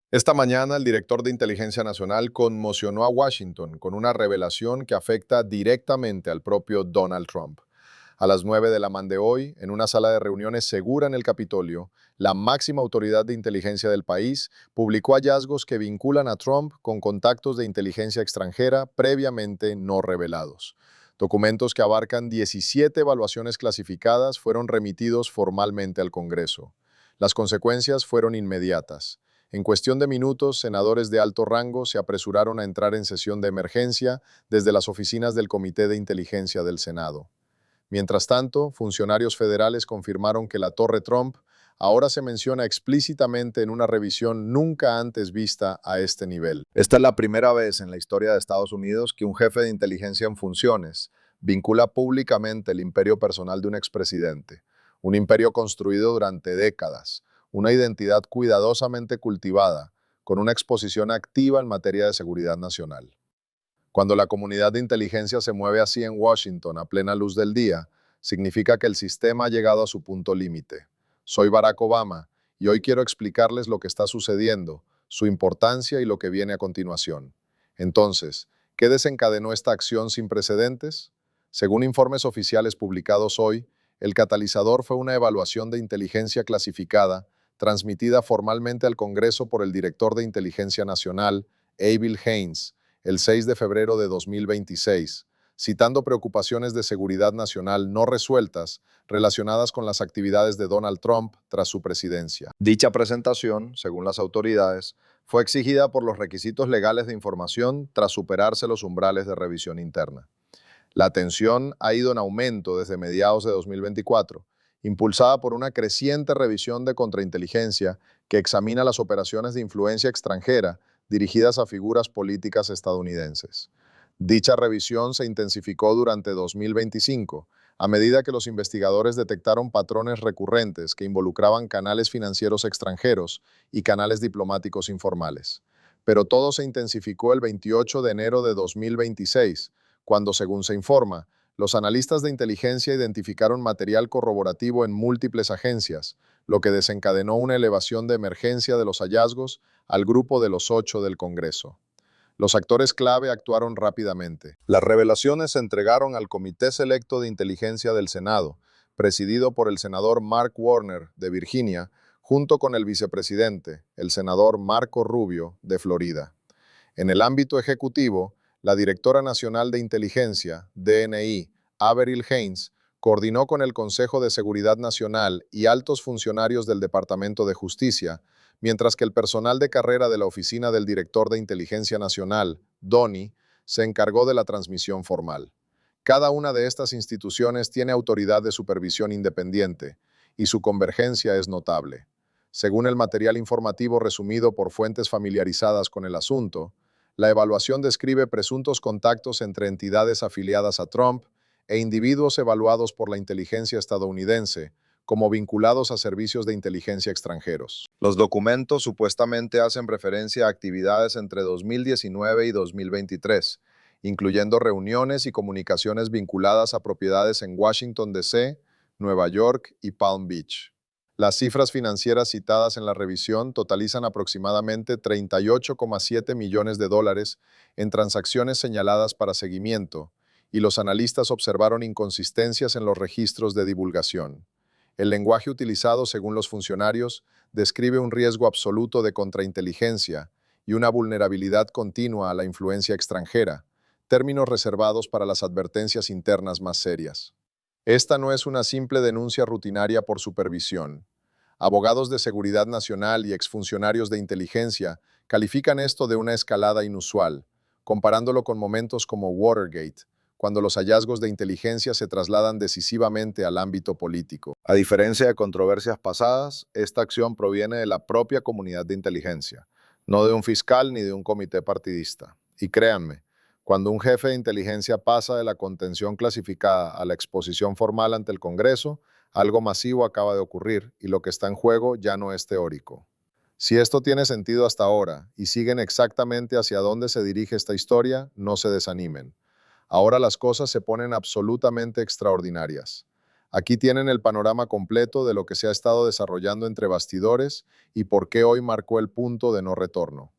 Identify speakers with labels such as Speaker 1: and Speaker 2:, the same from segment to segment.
Speaker 1: Esta mañana, el director de Inteligencia Nacional conmocionó a Washington con una revelación que afecta directamente al propio Donald Trump. A las 9 de la mañana de hoy, en una sala de reuniones segura en el Capitolio, la máxima autoridad de inteligencia del país publicó hallazgos que vinculan a Trump con contactos de inteligencia extranjera previamente no revelados. Documentos que abarcan 17 evaluaciones clasificadas fueron remitidos formalmente al Congreso. Las consecuencias fueron inmediatas. En cuestión de minutos, senadores de alto rango se apresuraron a entrar en sesión de emergencia desde las oficinas del Comité de Inteligencia del Senado. Mientras tanto, funcionarios federales confirmaron que la Torre Trump ahora se menciona explícitamente en una revisión nunca antes vista a este nivel. Esta es la primera vez en la historia de Estados Unidos que un jefe de inteligencia en funciones vincula públicamente el imperio personal de un expresidente, un imperio construido durante décadas, una identidad cuidadosamente cultivada, con una exposición activa en materia de seguridad nacional. Cuando la comunidad de inteligencia se mueve así en Washington a plena luz del día, significa que el sistema ha llegado a su punto límite. Soy Barack Obama y hoy quiero explicarles lo que está sucediendo, su importancia y lo que viene a continuación. Entonces, ¿qué desencadenó esta acción sin precedentes? Según informes oficiales publicados hoy, el catalizador fue una evaluación de inteligencia clasificada transmitida formalmente al Congreso por el director de Inteligencia Nacional, Avril Haines, el 6 de febrero de 2026, citando preocupaciones de seguridad nacional no resueltas relacionadas con las actividades de Donald Trump tras su presidencia. Dicha presentación, según las autoridades, fue exigida por los requisitos legales de información tras superarse los umbrales de revisión interna. La tensión ha ido en aumento desde mediados de 2024, impulsada por una creciente revisión de contrainteligencia que examina las operaciones de influencia extranjera dirigidas a figuras políticas estadounidenses. Dicha revisión se intensificó durante 2025, a medida que los investigadores detectaron patrones recurrentes que involucraban canales financieros extranjeros y canales diplomáticos informales. Pero todo se intensificó el 28 de enero de 2026, cuando, según se informa, los analistas de inteligencia identificaron material corroborativo en múltiples agencias, lo que desencadenó una elevación de emergencia de los hallazgos al grupo de los 8 del Congreso. Los actores clave actuaron rápidamente. Las revelaciones se entregaron al Comité Selecto de Inteligencia del Senado, presidido por el senador Mark Warner, de Virginia, junto con el vicepresidente, el senador Marco Rubio, de Florida. En el ámbito ejecutivo, la Directora Nacional de Inteligencia, DNI, Avril Haines, coordinó con el Consejo de Seguridad Nacional y altos funcionarios del Departamento de Justicia, mientras que el personal de carrera de la Oficina del Director de Inteligencia Nacional, DONI, se encargó de la transmisión formal. Cada una de estas instituciones tiene autoridad de supervisión independiente y su convergencia es notable. Según el material informativo resumido por fuentes familiarizadas con el asunto, la evaluación describe presuntos contactos entre entidades afiliadas a Trump e individuos evaluados por la inteligencia estadounidense como vinculados a servicios de inteligencia extranjeros. Los documentos supuestamente hacen referencia a actividades entre 2019 y 2023, incluyendo reuniones y comunicaciones vinculadas a propiedades en Washington, D.C., Nueva York y Palm Beach. Las cifras financieras citadas en la revisión totalizan aproximadamente 38,7 millones de dólares en transacciones señaladas para seguimiento, y los analistas observaron inconsistencias en los registros de divulgación. El lenguaje utilizado, según los funcionarios, describe un riesgo absoluto de contrainteligencia y una vulnerabilidad continua a la influencia extranjera, términos reservados para las advertencias internas más serias. Esta no es una simple denuncia rutinaria por supervisión. Abogados de seguridad nacional y exfuncionarios de inteligencia califican esto de una escalada inusual, comparándolo con momentos como Watergate, cuando los hallazgos de inteligencia se trasladan decisivamente al ámbito político. A diferencia de controversias pasadas, esta acción proviene de la propia comunidad de inteligencia, no de un fiscal ni de un comité partidista. Y créanme, cuando un jefe de inteligencia pasa de la contención clasificada a la exposición formal ante el Congreso, algo masivo acaba de ocurrir y lo que está en juego ya no es teórico. Si esto tiene sentido hasta ahora y siguen exactamente hacia dónde se dirige esta historia, no se desanimen. Ahora las cosas se ponen absolutamente extraordinarias. Aquí tienen el panorama completo de lo que se ha estado desarrollando entre bastidores y por qué hoy marcó el punto de no retorno.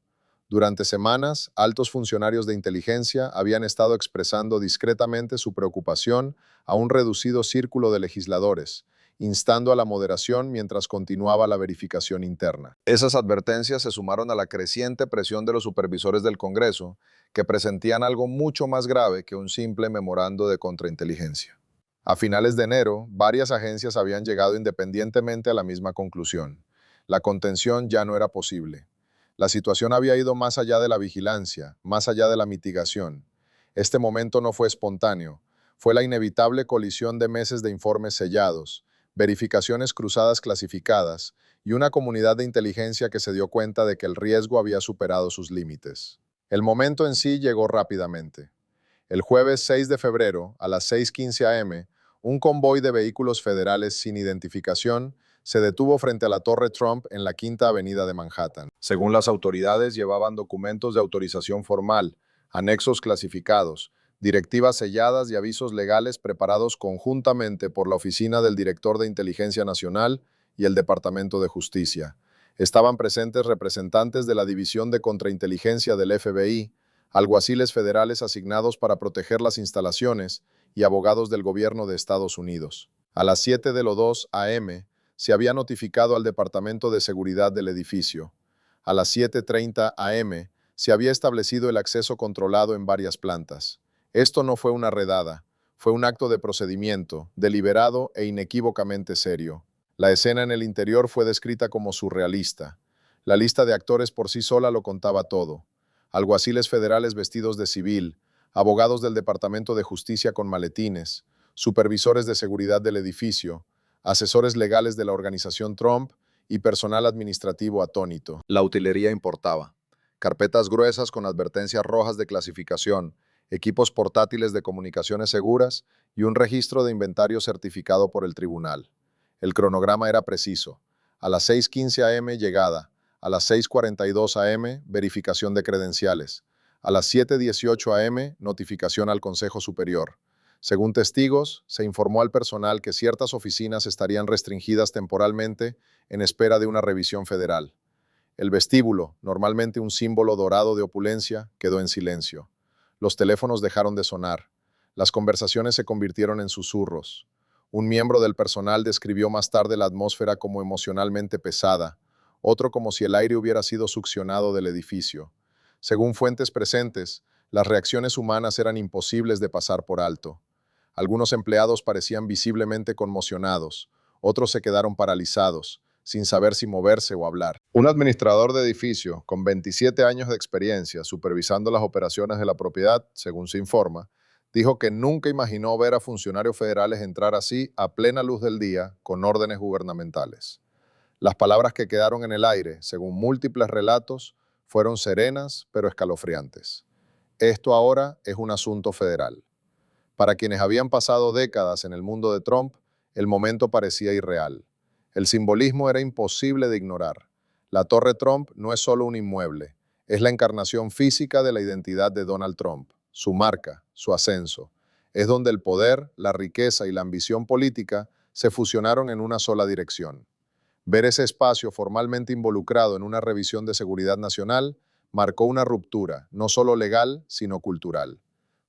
Speaker 1: Durante semanas, altos funcionarios de inteligencia habían estado expresando discretamente su preocupación a un reducido círculo de legisladores, instando a la moderación mientras continuaba la verificación interna. Esas advertencias se sumaron a la creciente presión de los supervisores del Congreso, que presentían algo mucho más grave que un simple memorando de contrainteligencia. A finales de enero, varias agencias habían llegado independientemente a la misma conclusión. La contención ya no era posible. La situación había ido más allá de la vigilancia, más allá de la mitigación. Este momento no fue espontáneo, fue la inevitable colisión de meses de informes sellados, verificaciones cruzadas clasificadas y una comunidad de inteligencia que se dio cuenta de que el riesgo había superado sus límites. El momento en sí llegó rápidamente. El jueves 6 de febrero, a las 6:15 am, un convoy de vehículos federales sin identificación se detuvo frente a la Torre Trump en la Quinta Avenida de Manhattan. Según las autoridades, llevaban documentos de autorización formal, anexos clasificados, directivas selladas y avisos legales preparados conjuntamente por la Oficina del Director de Inteligencia Nacional y el Departamento de Justicia. Estaban presentes representantes de la División de Contrainteligencia del FBI, alguaciles federales asignados para proteger las instalaciones y abogados del gobierno de Estados Unidos. A las 7:02 am, se había notificado al Departamento de Seguridad del edificio. A las 7:30 am, se había establecido el acceso controlado en varias plantas. Esto no fue una redada, fue un acto de procedimiento, deliberado e inequívocamente serio. La escena en el interior fue descrita como surrealista. La lista de actores por sí sola lo contaba todo. Alguaciles federales vestidos de civil, abogados del Departamento de Justicia con maletines, supervisores de seguridad del edificio, asesores legales de la organización Trump y personal administrativo atónito. La utilería importaba. Carpetas gruesas con advertencias rojas de clasificación, equipos portátiles de comunicaciones seguras y un registro de inventario certificado por el tribunal. El cronograma era preciso. A las 6:15 am llegada, a las 6:42 am verificación de credenciales, a las 7:18 am notificación al Consejo Superior. Según testigos, se informó al personal que ciertas oficinas estarían restringidas temporalmente en espera de una revisión federal. El vestíbulo, normalmente un símbolo dorado de opulencia, quedó en silencio. Los teléfonos dejaron de sonar. Las conversaciones se convirtieron en susurros. Un miembro del personal describió más tarde la atmósfera como emocionalmente pesada, otro como si el aire hubiera sido succionado del edificio. Según fuentes presentes, las reacciones humanas eran imposibles de pasar por alto. Algunos empleados parecían visiblemente conmocionados, otros se quedaron paralizados, sin saber si moverse o hablar. Un administrador de edificio con 27 años de experiencia supervisando las operaciones de la propiedad, según se informa, dijo que nunca imaginó ver a funcionarios federales entrar así a plena luz del día con órdenes gubernamentales. Las palabras que quedaron en el aire, según múltiples relatos, fueron serenas pero escalofriantes. Esto ahora es un asunto federal. Para quienes habían pasado décadas en el mundo de Trump, el momento parecía irreal. El simbolismo era imposible de ignorar. La Torre Trump no es solo un inmueble, es la encarnación física de la identidad de Donald Trump, su marca, su ascenso. Es donde el poder, la riqueza y la ambición política se fusionaron en una sola dirección. Ver ese espacio formalmente involucrado en una revisión de seguridad nacional marcó una ruptura, no solo legal, sino cultural.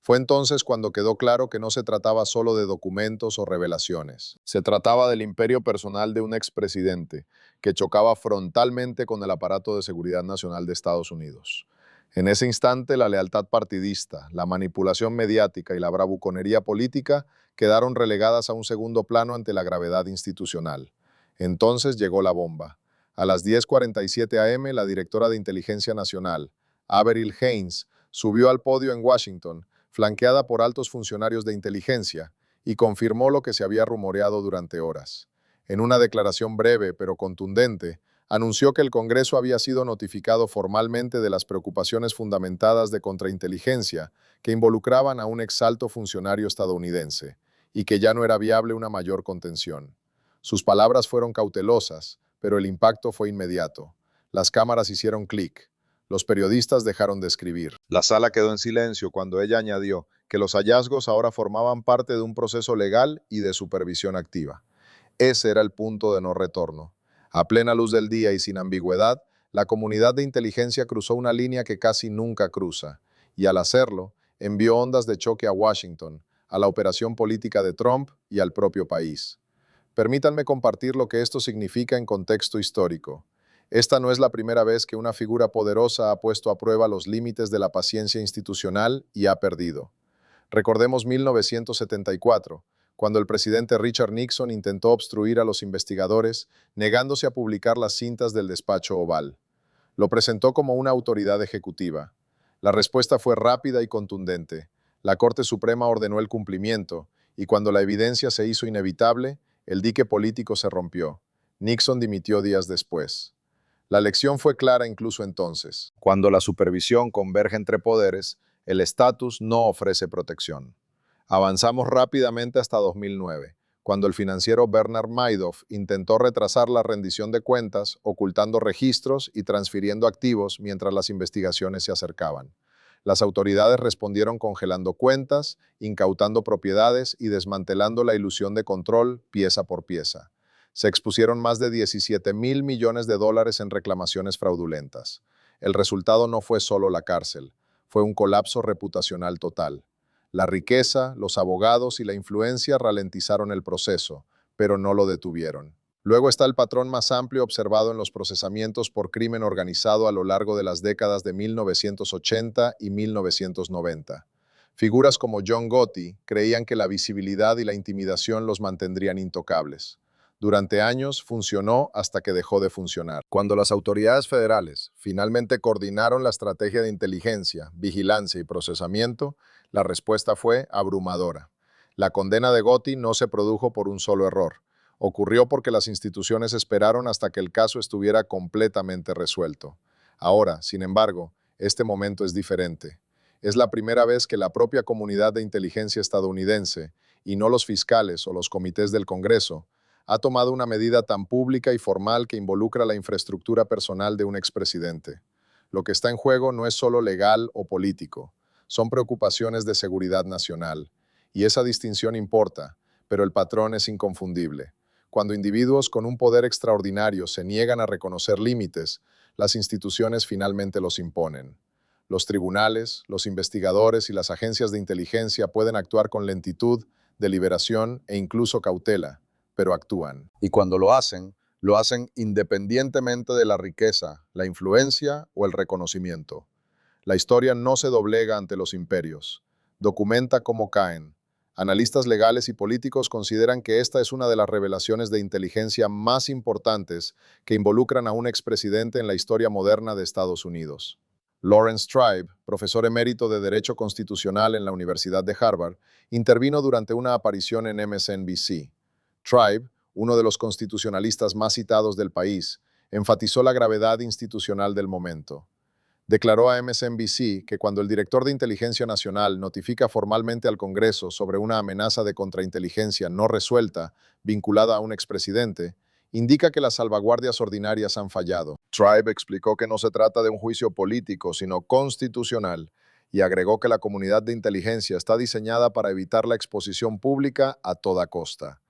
Speaker 1: Fue entonces cuando quedó claro que no se trataba solo de documentos o revelaciones. Se trataba del imperio personal de un expresidente que chocaba frontalmente con el aparato de seguridad nacional de Estados Unidos. En ese instante, la lealtad partidista, la manipulación mediática y la bravuconería política quedaron relegadas a un segundo plano ante la gravedad institucional. Entonces llegó la bomba. A las 10:47 am, la directora de Inteligencia Nacional, Avril Haines, subió al podio en Washington, flanqueada por altos funcionarios de inteligencia, y confirmó lo que se había rumoreado durante horas. En una declaración breve pero contundente, anunció que el Congreso había sido notificado formalmente de las preocupaciones fundamentadas de contrainteligencia que involucraban a un exalto funcionario estadounidense, y que ya no era viable una mayor contención. Sus palabras fueron cautelosas, pero el impacto fue inmediato. Las cámaras hicieron clic. Los periodistas dejaron de escribir. La sala quedó en silencio cuando ella añadió que los hallazgos ahora formaban parte de un proceso legal y de supervisión activa. Ese era el punto de no retorno. A plena luz del día y sin ambigüedad, la comunidad de inteligencia cruzó una línea que casi nunca cruza, y al hacerlo, envió ondas de choque a Washington, a la operación política de Trump y al propio país. Permítanme compartir lo que esto significa en contexto histórico. Esta no es la primera vez que una figura poderosa ha puesto a prueba los límites de la paciencia institucional y ha perdido. Recordemos 1974, cuando el presidente Richard Nixon intentó obstruir a los investigadores, negándose a publicar las cintas del despacho Oval. Lo presentó como una autoridad ejecutiva. La respuesta fue rápida y contundente. La Corte Suprema ordenó el cumplimiento, y cuando la evidencia se hizo inevitable, el dique político se rompió. Nixon dimitió días después. La lección fue clara incluso entonces. Cuando la supervisión converge entre poderes, el estatus no ofrece protección. Avanzamos rápidamente hasta 2009, cuando el financiero Bernard Madoff intentó retrasar la rendición de cuentas, ocultando registros y transfiriendo activos mientras las investigaciones se acercaban. Las autoridades respondieron congelando cuentas, incautando propiedades y desmantelando la ilusión de control pieza por pieza. Se expusieron más de 17.000 millones de dólares en reclamaciones fraudulentas. El resultado no fue solo la cárcel, fue un colapso reputacional total. La riqueza, los abogados y la influencia ralentizaron el proceso, pero no lo detuvieron. Luego está el patrón más amplio observado en los procesamientos por crimen organizado a lo largo de las décadas de 1980 y 1990. Figuras como John Gotti creían que la visibilidad y la intimidación los mantendrían intocables. Durante años funcionó hasta que dejó de funcionar. Cuando las autoridades federales finalmente coordinaron la estrategia de inteligencia, vigilancia y procesamiento, la respuesta fue abrumadora. La condena de Gotti no se produjo por un solo error. Ocurrió porque las instituciones esperaron hasta que el caso estuviera completamente resuelto. Ahora, sin embargo, este momento es diferente. Es la primera vez que la propia comunidad de inteligencia estadounidense, y no los fiscales o los comités del Congreso, ha tomado una medida tan pública y formal que involucra la infraestructura personal de un expresidente. Lo que está en juego no es solo legal o político, son preocupaciones de seguridad nacional. Y esa distinción importa, pero el patrón es inconfundible. Cuando individuos con un poder extraordinario se niegan a reconocer límites, las instituciones finalmente los imponen. Los tribunales, los investigadores y las agencias de inteligencia pueden actuar con lentitud, deliberación e incluso cautela, pero actúan. Y cuando lo hacen independientemente de la riqueza, la influencia o el reconocimiento. La historia no se doblega ante los imperios. Documenta cómo caen. Analistas legales y políticos consideran que esta es una de las revelaciones de inteligencia más importantes que involucran a un expresidente en la historia moderna de Estados Unidos. Lawrence Tribe, profesor emérito de Derecho Constitucional en la Universidad de Harvard, intervino durante una aparición en MSNBC. Tribe, uno de los constitucionalistas más citados del país, enfatizó la gravedad institucional del momento. Declaró a MSNBC que cuando el director de Inteligencia Nacional notifica formalmente al Congreso sobre una amenaza de contrainteligencia no resuelta vinculada a un expresidente, indica que las salvaguardias ordinarias han fallado. Tribe explicó que no se trata de un juicio político, sino constitucional, y agregó que la comunidad de inteligencia está diseñada para evitar la exposición pública a toda costa.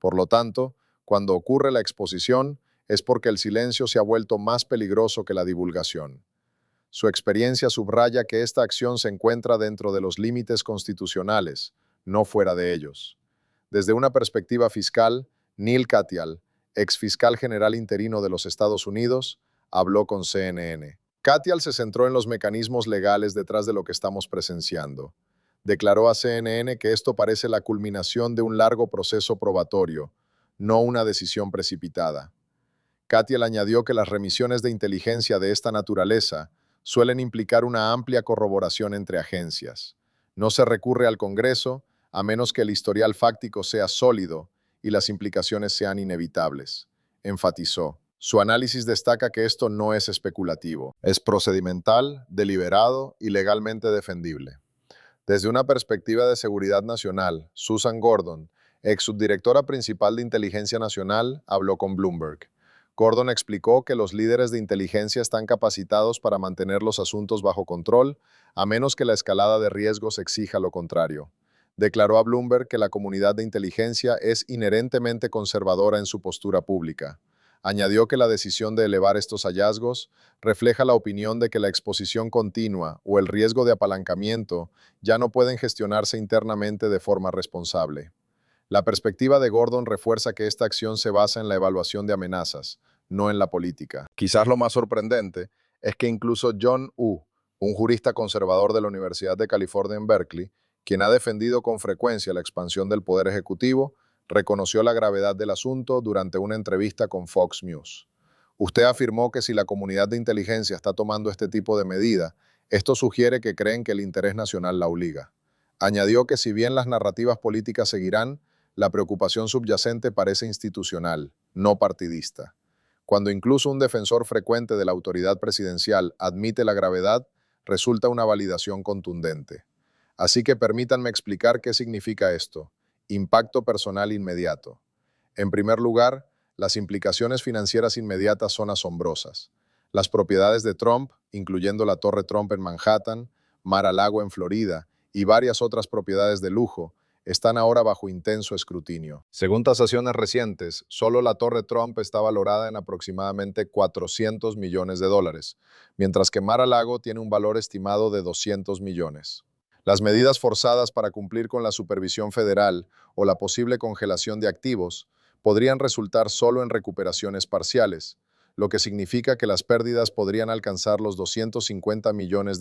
Speaker 1: Por lo tanto, cuando ocurre la exposición, es porque el silencio se ha vuelto más peligroso que la divulgación. Su experiencia subraya que esta acción se encuentra dentro de los límites constitucionales, no fuera de ellos. Desde una perspectiva fiscal, Neil Katyal, exfiscal general interino de los Estados Unidos, habló con CNN. Katyal se centró en los mecanismos legales detrás de lo que estamos presenciando. Declaró a CNN que esto parece la culminación de un largo proceso probatorio, no una decisión precipitada. Katyal añadió que las remisiones de inteligencia de esta naturaleza suelen implicar una amplia corroboración entre agencias. No se recurre al Congreso a menos que el historial fáctico sea sólido y las implicaciones sean inevitables, enfatizó. Su análisis destaca que esto no es especulativo, es procedimental, deliberado y legalmente defendible. Desde una perspectiva de seguridad nacional, Susan Gordon, ex subdirectora principal de Inteligencia Nacional, habló con Bloomberg. Gordon explicó que los líderes de inteligencia están capacitados para mantener los asuntos bajo control, a menos que la escalada de riesgos exija lo contrario. Declaró a Bloomberg que la comunidad de inteligencia es inherentemente conservadora en su postura pública. Añadió que la decisión de elevar estos hallazgos refleja la opinión de que la exposición continua o el riesgo de apalancamiento ya no pueden gestionarse internamente de forma responsable. La perspectiva de Gordon refuerza que esta acción se basa en la evaluación de amenazas, no en la política. Quizás lo más sorprendente es que incluso John Wu, un jurista conservador de la Universidad de California en Berkeley, quien ha defendido con frecuencia la expansión del poder ejecutivo, reconoció la gravedad del asunto durante una entrevista con Fox News. Usted afirmó que si la comunidad de inteligencia está tomando este tipo de medida, esto sugiere que creen que el interés nacional la obliga. Añadió que si bien las narrativas políticas seguirán, la preocupación subyacente parece institucional, no partidista. Cuando incluso un defensor frecuente de la autoridad presidencial admite la gravedad, resulta una validación contundente. Así que permítanme explicar qué significa esto. Impacto personal inmediato. En primer lugar, las implicaciones financieras inmediatas son asombrosas. Las propiedades de Trump, incluyendo la Torre Trump en Manhattan, Mar-a-Lago en Florida y varias otras propiedades de lujo, están ahora bajo intenso escrutinio. Según tasaciones recientes, solo la Torre Trump está valorada en aproximadamente $400 millones, mientras que Mar-a-Lago tiene un valor estimado de 200 millones. Las medidas forzadas para cumplir con la supervisión federal o la posible congelación de activos podrían resultar solo en recuperaciones parciales, lo que significa que las pérdidas podrían alcanzar los $250 millones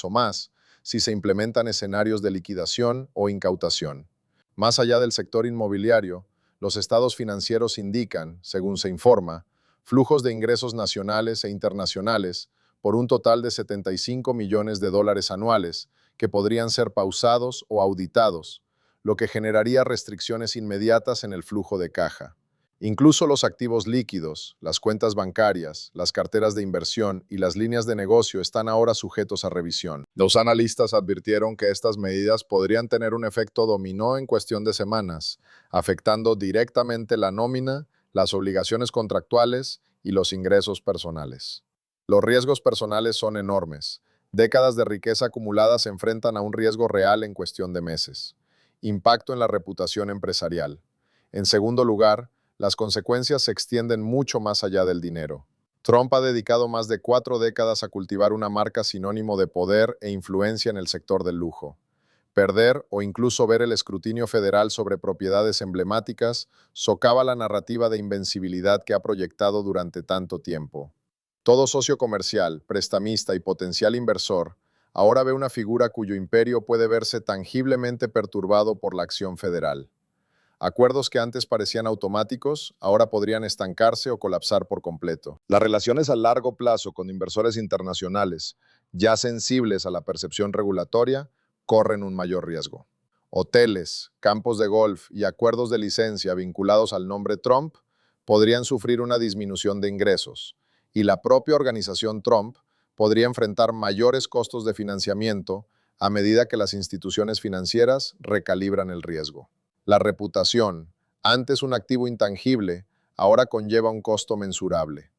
Speaker 1: o más si se implementan escenarios de liquidación o incautación. Más allá del sector inmobiliario, los estados financieros indican, según se informa, flujos de ingresos nacionales e internacionales por un total de $75 millones anuales que podrían ser pausados o auditados, lo que generaría restricciones inmediatas en el flujo de caja. Incluso los activos líquidos, las cuentas bancarias, las carteras de inversión y las líneas de negocio están ahora sujetos a revisión. Los analistas advirtieron que estas medidas podrían tener un efecto dominó en cuestión de semanas, afectando directamente la nómina, las obligaciones contractuales y los ingresos personales. Los riesgos personales son enormes. Décadas de riqueza acumulada se enfrentan a un riesgo real en cuestión de meses. Impacto en la reputación empresarial. En segundo lugar, las consecuencias se extienden mucho más allá del dinero. Trump ha dedicado más de 4 décadas a cultivar una marca sinónimo de poder e influencia en el sector del lujo. Perder o incluso ver el escrutinio federal sobre propiedades emblemáticas socava la narrativa de invencibilidad que ha proyectado durante tanto tiempo. Todo socio comercial, prestamista y potencial inversor ahora ve una figura cuyo imperio puede verse tangiblemente perturbado por la acción federal. Acuerdos que antes parecían automáticos, ahora podrían estancarse o colapsar por completo. Las relaciones a largo plazo con inversores internacionales, ya sensibles a la percepción regulatoria, corren un mayor riesgo. Hoteles, campos de golf y acuerdos de licencia vinculados al nombre Trump podrían sufrir una disminución de ingresos, y la propia organización Trump podría enfrentar mayores costos de financiamiento a medida que las instituciones financieras recalibran el riesgo. La reputación, antes un activo intangible, ahora conlleva un costo mensurable.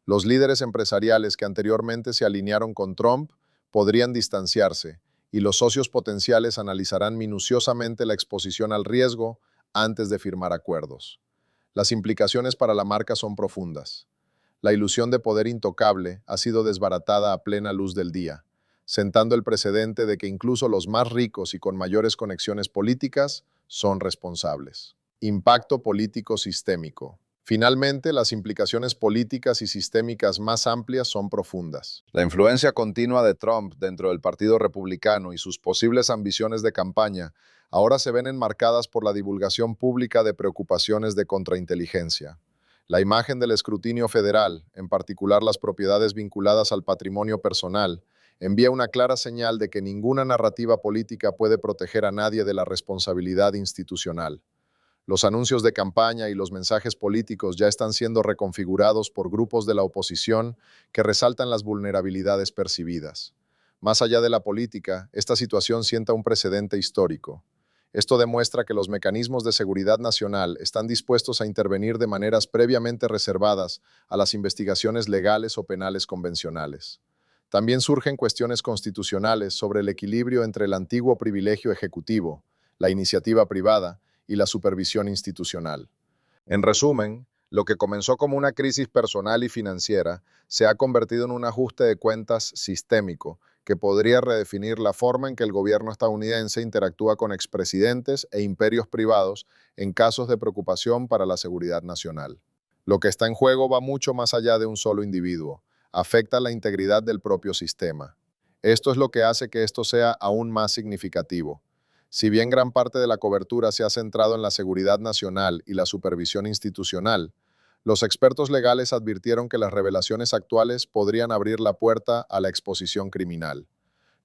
Speaker 1: Los líderes empresariales que anteriormente se alinearon con Trump podrían distanciarse y los socios potenciales analizarán minuciosamente la exposición al riesgo antes de firmar acuerdos. Las implicaciones para la marca son profundas. La ilusión de poder intocable ha sido desbaratada a plena luz del día, sentando el precedente de que incluso los más ricos y con mayores conexiones políticas son responsables. Impacto político sistémico. Finalmente, las implicaciones políticas y sistémicas más amplias son profundas. La influencia continua de Trump dentro del Partido Republicano y sus posibles ambiciones de campaña ahora se ven enmarcadas por la divulgación pública de preocupaciones de contrainteligencia. La imagen del escrutinio federal, en particular las propiedades vinculadas al patrimonio personal, envía una clara señal de que ninguna narrativa política puede proteger a nadie de la responsabilidad institucional. Los anuncios de campaña y los mensajes políticos ya están siendo reconfigurados por grupos de la oposición que resaltan las vulnerabilidades percibidas. Más allá de la política, esta situación sienta un precedente histórico. Esto demuestra que los mecanismos de seguridad nacional están dispuestos a intervenir de maneras previamente reservadas a las investigaciones legales o penales convencionales. También surgen cuestiones constitucionales sobre el equilibrio entre el antiguo privilegio ejecutivo, la iniciativa privada y la supervisión institucional. En resumen, lo que comenzó como una crisis personal y financiera se ha convertido en un ajuste de cuentas sistémico que podría redefinir la forma en que el gobierno estadounidense interactúa con expresidentes e imperios privados en casos de preocupación para la seguridad nacional. Lo que está en juego va mucho más allá de un solo individuo, afecta la integridad del propio sistema. Esto es lo que hace que esto sea aún más significativo. Si bien gran parte de la cobertura se ha centrado en la seguridad nacional y la supervisión institucional, los expertos legales advirtieron que las revelaciones actuales podrían abrir la puerta a la exposición criminal.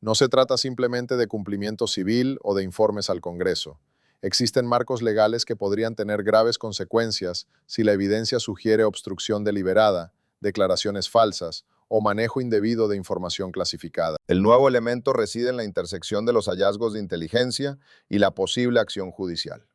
Speaker 1: No se trata simplemente de cumplimiento civil o de informes al Congreso. Existen marcos legales que podrían tener graves consecuencias si la evidencia sugiere obstrucción deliberada, declaraciones falsas o manejo indebido de información clasificada. El nuevo elemento reside en la intersección de los hallazgos de inteligencia y la posible acción judicial.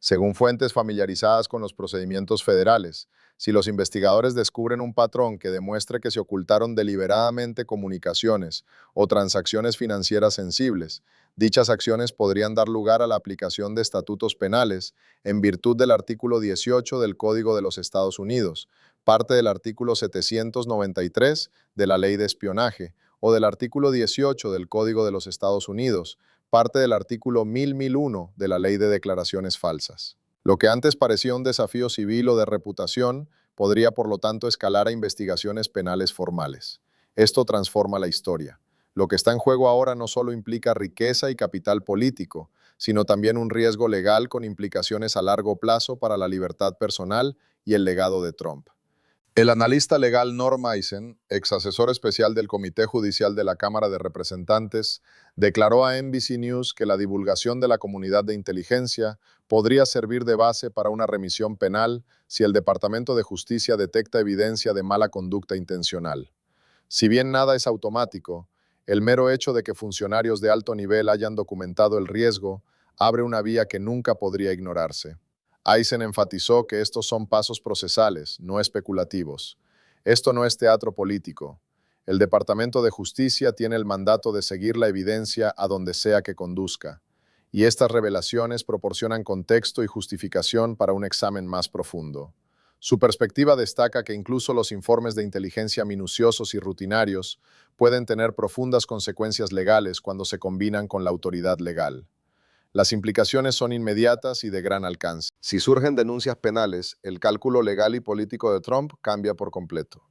Speaker 1: Según fuentes familiarizadas con los procedimientos federales, si los investigadores descubren un patrón que demuestre que se ocultaron deliberadamente comunicaciones o transacciones financieras sensibles, dichas acciones podrían dar lugar a la aplicación de estatutos penales en virtud del artículo 18 del Código de los Estados Unidos, parte del artículo 793 de la Ley de Espionaje o del artículo 18 del Código de los Estados Unidos, parte del artículo 1001 de la Ley de Declaraciones Falsas. Lo que antes parecía un desafío civil o de reputación podría, por lo tanto, escalar a investigaciones penales formales. Esto transforma la historia. Lo que está en juego ahora no solo implica riqueza y capital político, sino también un riesgo legal con implicaciones a largo plazo para la libertad personal y el legado de Trump. El analista legal Norm Eisen, ex asesor especial del Comité Judicial de la Cámara de Representantes, declaró a NBC News que la divulgación de la comunidad de inteligencia podría servir de base para una remisión penal si el Departamento de Justicia detecta evidencia de mala conducta intencional. Si bien nada es automático, el mero hecho de que funcionarios de alto nivel hayan documentado el riesgo abre una vía que nunca podría ignorarse. Eisen enfatizó que estos son pasos procesales, no especulativos. Esto no es teatro político. El Departamento de Justicia tiene el mandato de seguir la evidencia a donde sea que conduzca, y estas revelaciones proporcionan contexto y justificación para un examen más profundo. Su perspectiva destaca que incluso los informes de inteligencia minuciosos y rutinarios pueden tener profundas consecuencias legales cuando se combinan con la autoridad legal. Las implicaciones son inmediatas y de gran alcance. Si surgen denuncias penales, el cálculo legal y político de Trump cambia por completo.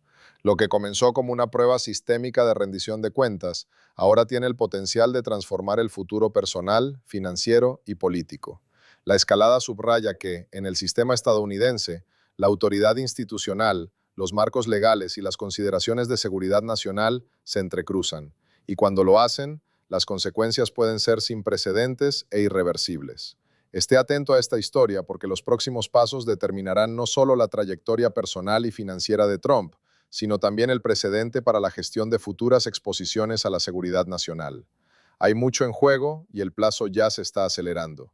Speaker 1: Lo que comenzó como una prueba sistémica de rendición de cuentas, ahora tiene el potencial de transformar el futuro personal, financiero y político. La escalada subraya que, en el sistema estadounidense, la autoridad institucional, los marcos legales y las consideraciones de seguridad nacional se entrecruzan, y cuando lo hacen, las consecuencias pueden ser sin precedentes e irreversibles. Esté atento a esta historia porque los próximos pasos determinarán no solo la trayectoria personal y financiera de Trump, sino también el precedente para la gestión de futuras exposiciones a la seguridad nacional. Hay mucho en juego y el plazo ya se está acelerando.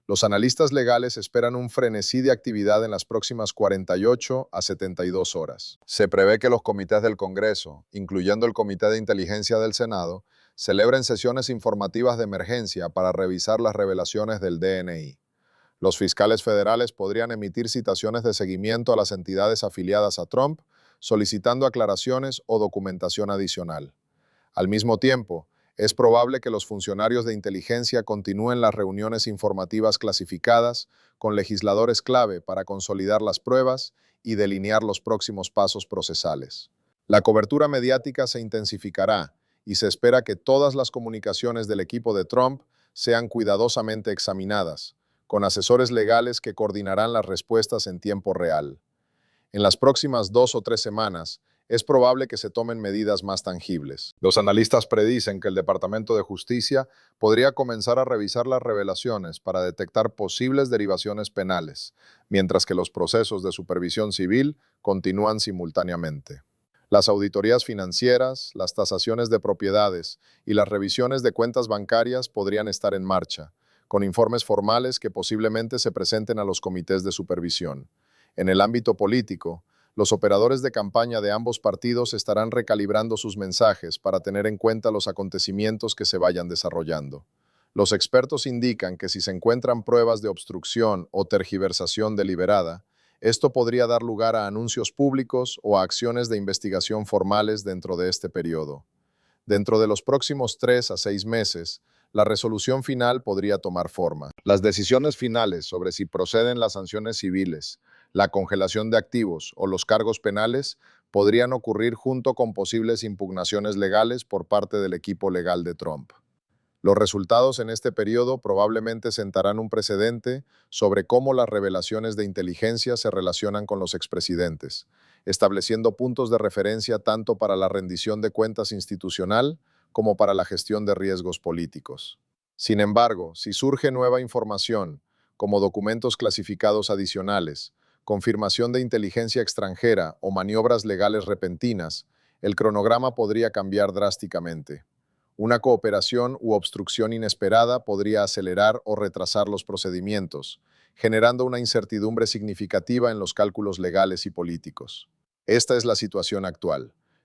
Speaker 1: Los analistas legales esperan un frenesí de actividad en las próximas 48 a 72 horas. Se prevé que los comités del Congreso, incluyendo el Comité de Inteligencia del Senado, celebren sesiones informativas de emergencia para revisar las revelaciones del DNI. Los fiscales federales podrían emitir citaciones de seguimiento a las entidades afiliadas a Trump, solicitando aclaraciones o documentación adicional. Al mismo tiempo, es probable que los funcionarios de inteligencia continúen las reuniones informativas clasificadas con legisladores clave para consolidar las pruebas y delinear los próximos pasos procesales. La cobertura mediática se intensificará y se espera que todas las comunicaciones del equipo de Trump sean cuidadosamente examinadas, con asesores legales que coordinarán las respuestas en tiempo real. En las próximas 2 o 3 semanas, es probable que se tomen medidas más tangibles. Los analistas predicen que el Departamento de Justicia podría comenzar a revisar las revelaciones para detectar posibles derivaciones penales, mientras que los procesos de supervisión civil continúan simultáneamente. Las auditorías financieras, las tasaciones de propiedades y las revisiones de cuentas bancarias podrían estar en marcha, con informes formales que posiblemente se presenten a los comités de supervisión. En el ámbito político, los operadores de campaña de ambos partidos estarán recalibrando sus mensajes para tener en cuenta los acontecimientos que se vayan desarrollando. Los expertos indican que si se encuentran pruebas de obstrucción o tergiversación deliberada, esto podría dar lugar a anuncios públicos o a acciones de investigación formales dentro de este periodo. Dentro de los próximos 3 a 6 meses, la resolución final podría tomar forma. Las decisiones finales sobre si proceden las sanciones civiles, la congelación de activos o los cargos penales podrían ocurrir junto con posibles impugnaciones legales por parte del equipo legal de Trump. Los resultados en este periodo probablemente sentarán un precedente sobre cómo las revelaciones de inteligencia se relacionan con los expresidentes, estableciendo puntos de referencia tanto para la rendición de cuentas institucional como para la gestión de riesgos políticos. Sin embargo, si surge nueva información, como documentos clasificados adicionales, confirmación de inteligencia extranjera o maniobras legales repentinas, el cronograma podría cambiar drásticamente. Una cooperación u obstrucción inesperada podría acelerar o retrasar los procedimientos, generando una incertidumbre significativa en los cálculos legales y políticos. Esta es la situación actual.